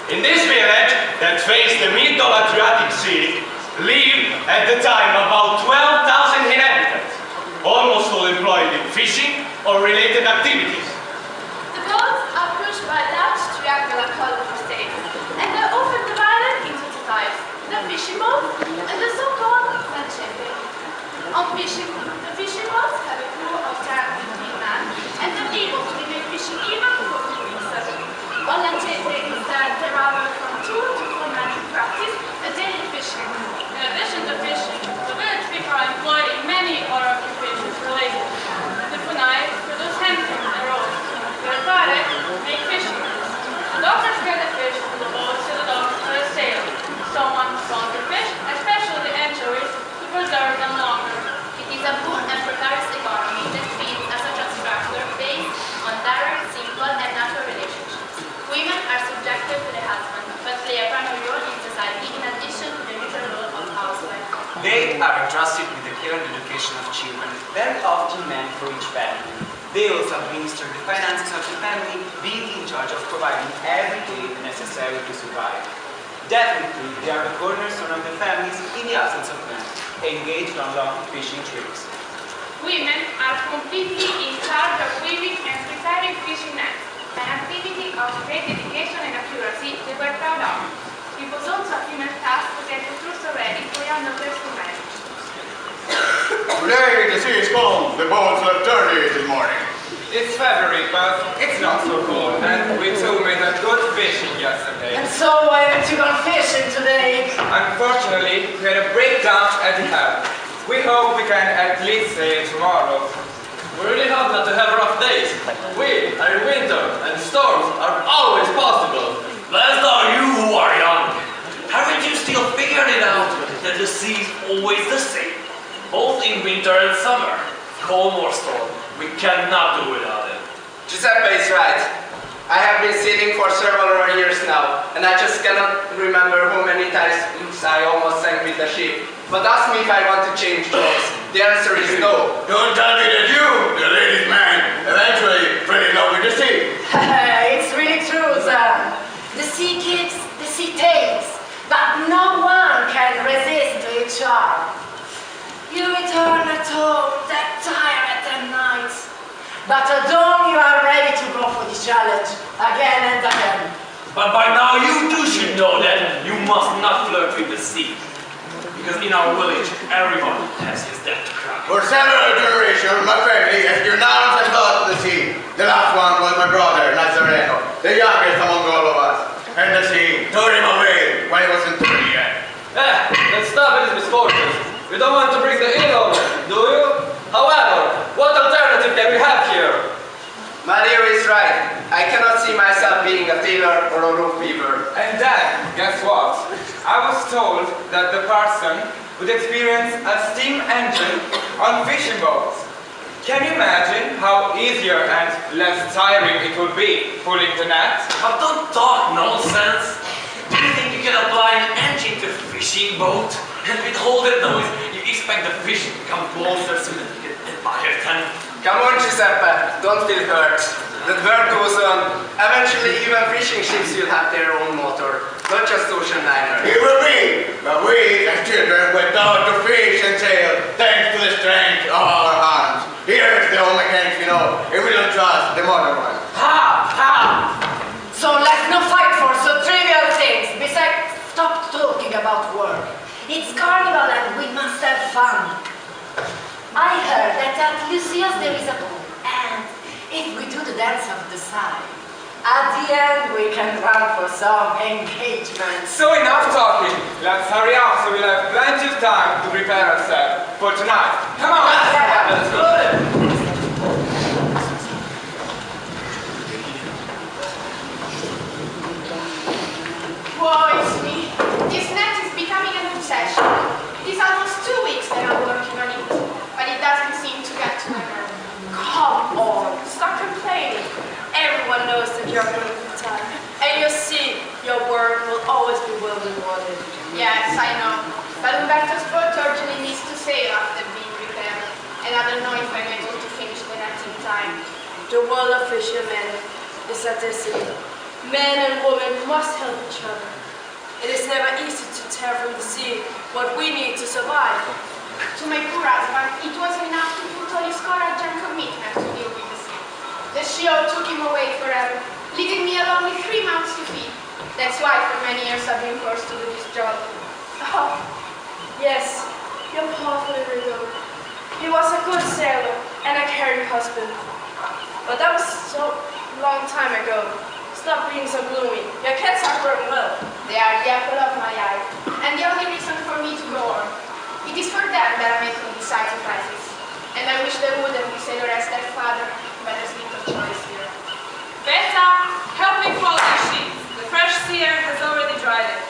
In this village that faced the middle Adriatic Sea, lived at the time about 12,000 inhabitants, almost all employed in fishing or related activities. The boats are pushed by large triangular columnar staves, and are often divided into two types, the fishing boat and the so-called lancette. The fishing boats have a crew of 10 to 15 men, and are able to remain fishing even for 2 weeks. On lancette, instead, there are from 2 to 4 men in practice a daily fishing. In addition to fishing, the village people are employed in many other occupations related. The funai produce handprints and ropes. The repare make fishing nets. The doctors get the fish from the boat to the docks for a sale. Someone sells the fish, especially the anchovies, to preserve them longer. It is a boon and precarious economy that feeds a social structure based on direct, simple, and natural relationships. Women are subjected to the husband, but play a primary role in society in addition to the neutral role of housewife. They are entrusted with the care and education of children, very often meant for each family. They also administer the finances of the family, being in charge of providing every day the necessary to survive. Definitely, they are the cornerstone of the families in the absence of men, engaged on long fishing trips. Women are completely in charge of weaving and preparing fishing nets, an activity of great dedication and accuracy they were proud of. It was also a female task to get the trousseau ready for young daughters to marry. Today the sea is calm, the boats left early this morning. It's February, but it's not so cold, and we too made a good fishing yesterday. And so I went to go fishing today. Unfortunately, we had a breakdown at the helm. We hope we can at least sail tomorrow. We really hope not to have rough days. We are in winter, and storms are always possible. Blessed are you who are young. Haven't you still figured it out that the sea is always the same, both in winter and summer, calm or storm? We cannot do without it. Giuseppe is right. I have been sailing for several years now, and I just cannot remember how many times I almost sank with the ship. But ask me if I want to change jobs. The answer is no. Don't tell me that you, the ladies' man, eventually fell in love with the sea. It's really true, sir. The sea gives, the sea takes, but no one can resist to its charm. You return at home, that tired at night, but at dawn you are ready to go for the challenge again and again. But by now you too should know that you must not flirt with the sea. Because in our village, everyone has his death to cry. For several generations, my family has denounced and loved the sea. The last one was my brother, Nazareno, the youngest among all of us. And the sea tore him away when he wasn't 30 yet. Let's stop at his misfortunes. You don't want to bring the ill on it, do you? However, what alternative can we have here? Mario is right. I cannot see myself being a tailor or a roof weaver. And then, guess what? I was told that the parson would experience a steam engine on fishing boats. Can you imagine how easier and less tiring it would be pulling the net? But don't talk nonsense. Do you think you can apply an engine to a fishing boat? And with all that noise, you expect the fish to come closer so that you can admire them? Come on, Giuseppe, don't feel hurt. The work goes on. Eventually, even fishing ships will have their own motor, not just ocean liners. It will be, but we as children went out to fish and sail thanks to the strength of our hands. Here's the old mechanics we know, and we don't trust the modern ones. So let's not fight for so trivial things. Besides, stop talking about work. It's carnival and we must have fun. I heard that at Lucia's there is a pool, and if we do the dance of the side, at the end we can run for some engagement. So enough talking. Let's hurry up so we'll have plenty of time to prepare ourselves for tonight. Come on! Let's go. Woe is me. This net is becoming an obsession. It is almost 2 weeks that I'm working on it, but it doesn't seem to get to my nerve. Come on, stop complaining. Everyone knows that you're having a good time. And you see, your work will always be well rewarded. Yes, I know. But Umberto's boat urgently needs to sail after being repaired. And I don't know if I'm able to finish the net in time. The world of fishermen is at the sea. Men and women must help each other. It is never easy to tear from the sea what we need to survive. To my poor husband, it wasn't enough to put all his courage and commitment to deal with the sea. The CEO took him away forever, leaving me alone with 3 months to feed. That's why for many years I've been forced to do this job. Oh, yes, your father widowed. He was a good sailor and a caring husband. But that was so long time ago. Stop being so gloomy. Your kids are growing well. They are the apple of my eye, and the only reason for me to go on. It is for them that I'm making these sacrifices, and I wish they would and be sailor as their father, but there's little choice here. Beta, help me fold these sheets. The fresh sea air has already dried it.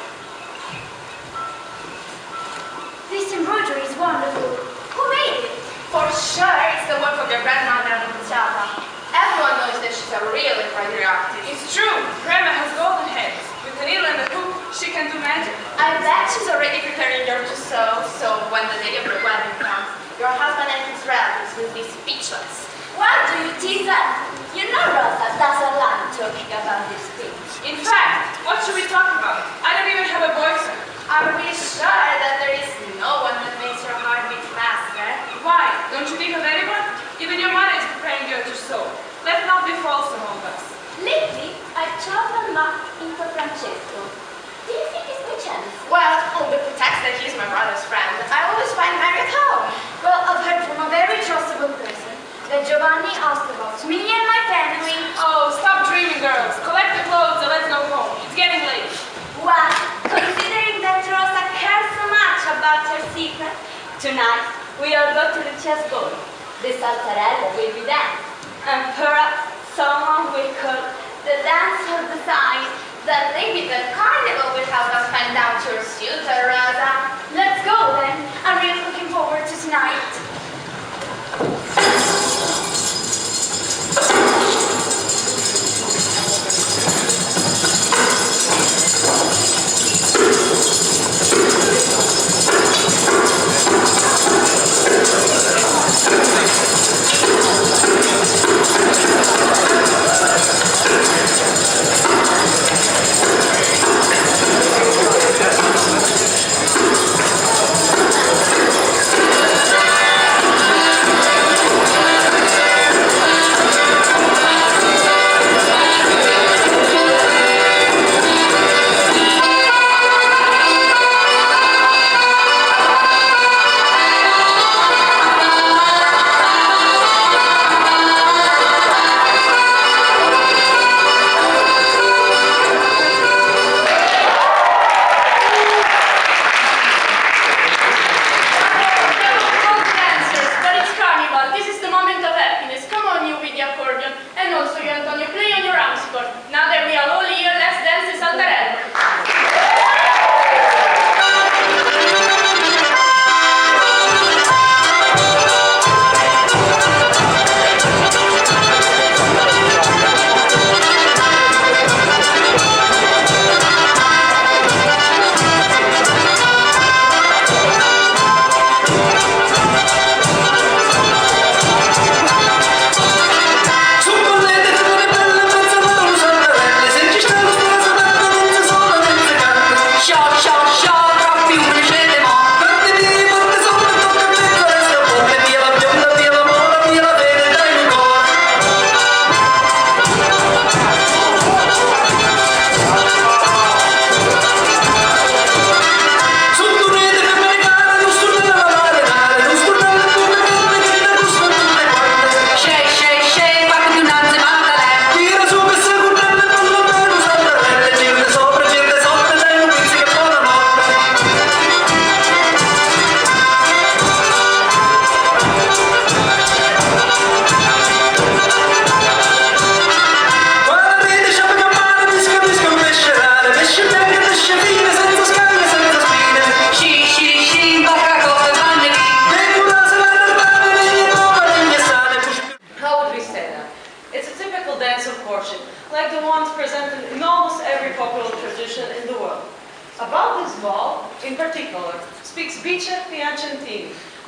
This embroidery is wonderful. Who made it? For sure, it's the work of your grandmother, Stata. Everyone knows that she's a real embroidery artist. It's true. Grandma has golden hands. With a needle and a hook, she can do magic. I bet she's already preparing your trousseau, so when the day of your wedding comes, your husband and his relatives will be speechless. Why do you tease them? You know Rosa doesn't like talking about these things. In fact, what should we talk about? I don't even have a boyfriend. Are we sure that there is no one that makes your heart beat faster? Why? Don't you think of anyone? Even your mother is preparing your trousseau. Let's not be false among us. Lately, I traveled much into Francesco. Do you think it's by chance? Well, on the pretext that he's my brother's friend, I always find Mary at home. Well, I've heard from a very trustable person that Giovanni asked about me and my family. Oh, stop dreaming, girls. Collect the clothes and let's go home. It's getting late. Well, considering that Rosa cares so much about her secret, tonight we all go to the chessboard. The saltarello will be danced, and perhaps someone will call the dance of the sign. Then maybe the carnival will help us find out your suitor, Rosa. Let's go then. I'm really looking forward to tonight.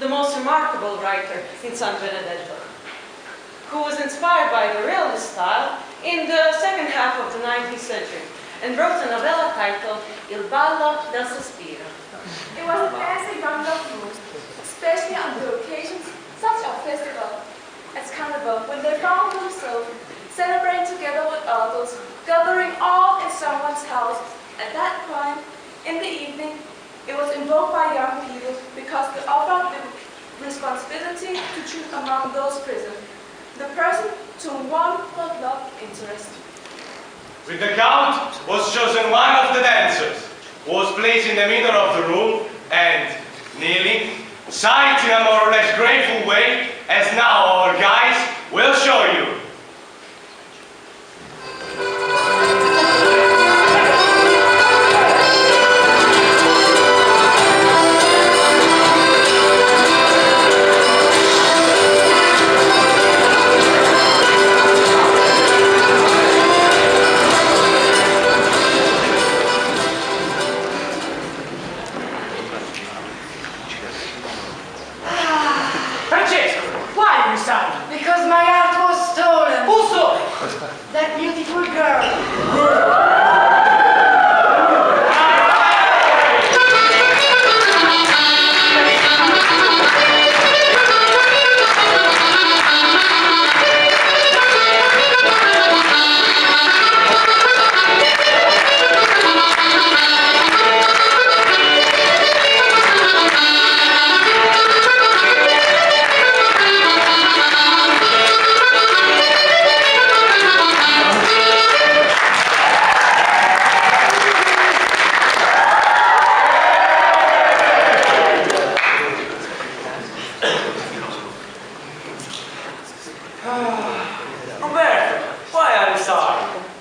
the most remarkable writer in San Benedetto, who was inspired by the realist style in the second half of the 19th century and wrote a novella titled Il ballo del sospiro. It was a classic young love mood, especially on the occasions such as festival as carnival, when they found themselves celebrating together with others, gathering all in someone's house. At that point in the evening, it was invoked by young people because they offered the responsibility to choose among those present the person to whom one would love interest. With the count was chosen one of the dancers, who was placed in the middle of the room and, kneeling, sighed in a more or less grateful way, as now our guys will show you. Because my heart was stolen. Who stole it? That beautiful girl.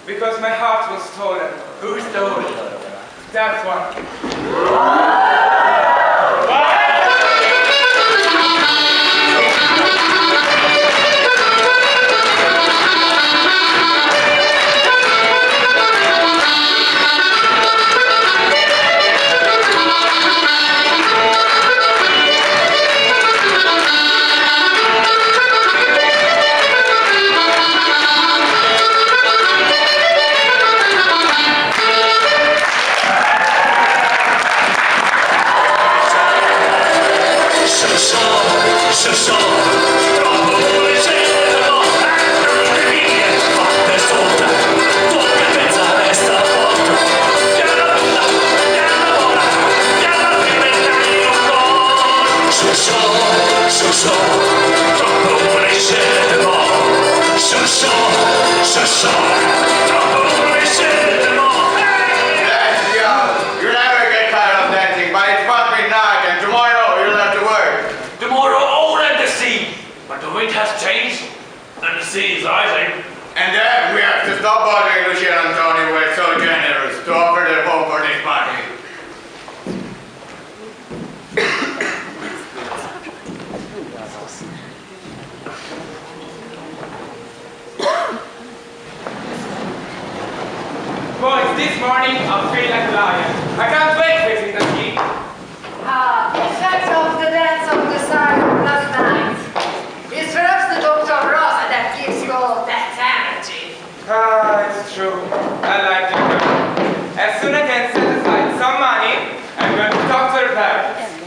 Because my heart was stolen. Who stole it? That one. Boys, this morning I feel like a lion. I can't wait facing the king. Effect of the dance of the sun last night. It's perhaps the Dr. Rosa that gives you all that energy. It's true. I like it. As soon as I can set aside some money, I'm going to talk to her parents.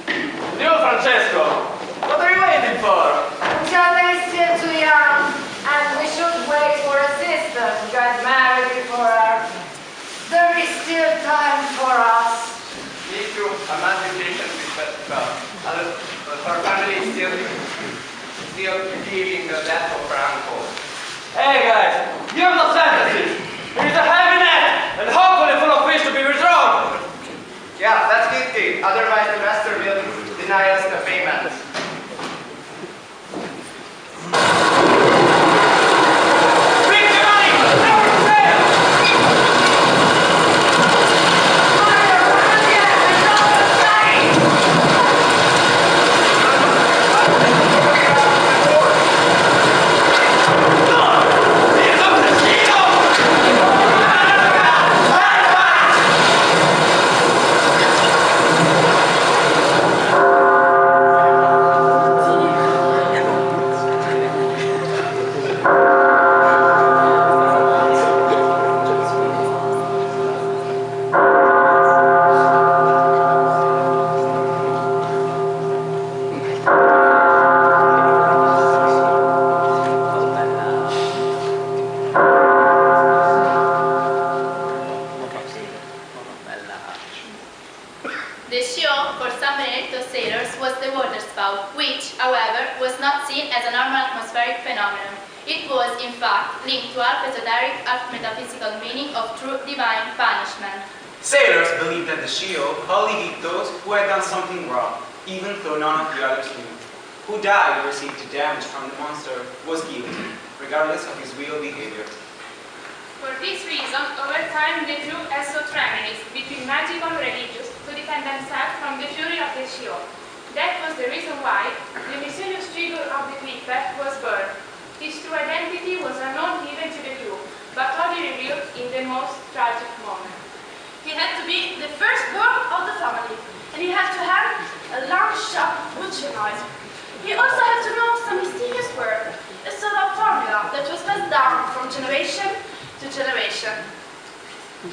Dio Francesco, what are you waiting for? Until they're still too young, and we should wait for a sister to get married before her. There is still time for us. Me too. I'm not impatient with festival. Her family is still grieving the death of her uncle. Hey guys, you have no fantasy. There is a heavy net and hopefully full of fish to be withdrawn. Yeah, that's good thing. Otherwise the master will deny us the payment. phenomenon. It was, in fact, linked to esoteric metaphysical meaning of true divine punishment. Sailors believed that the Shio only hit those who had done something wrong, even though none of the others knew. Who died or received damage from the monster was guilty, regardless of his real behavior. For this reason, over time they grew as sotrameries between magical and religious to defend themselves from the fury of the Shio. That was the reason why the mysterious figure of the Clipper was burned. His true identity was unknown even to the crew, but only revealed in the most tragic moment. He had to be the firstborn of the family, and he had to have a long, sharp, butcher knife. He also had to know some mysterious word, a sort of formula that was passed down from generation to generation.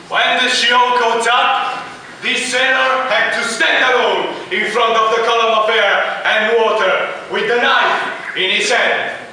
When the Shio caught up, this sailor had to stand alone in front of the column of air and water with the knife in his hand.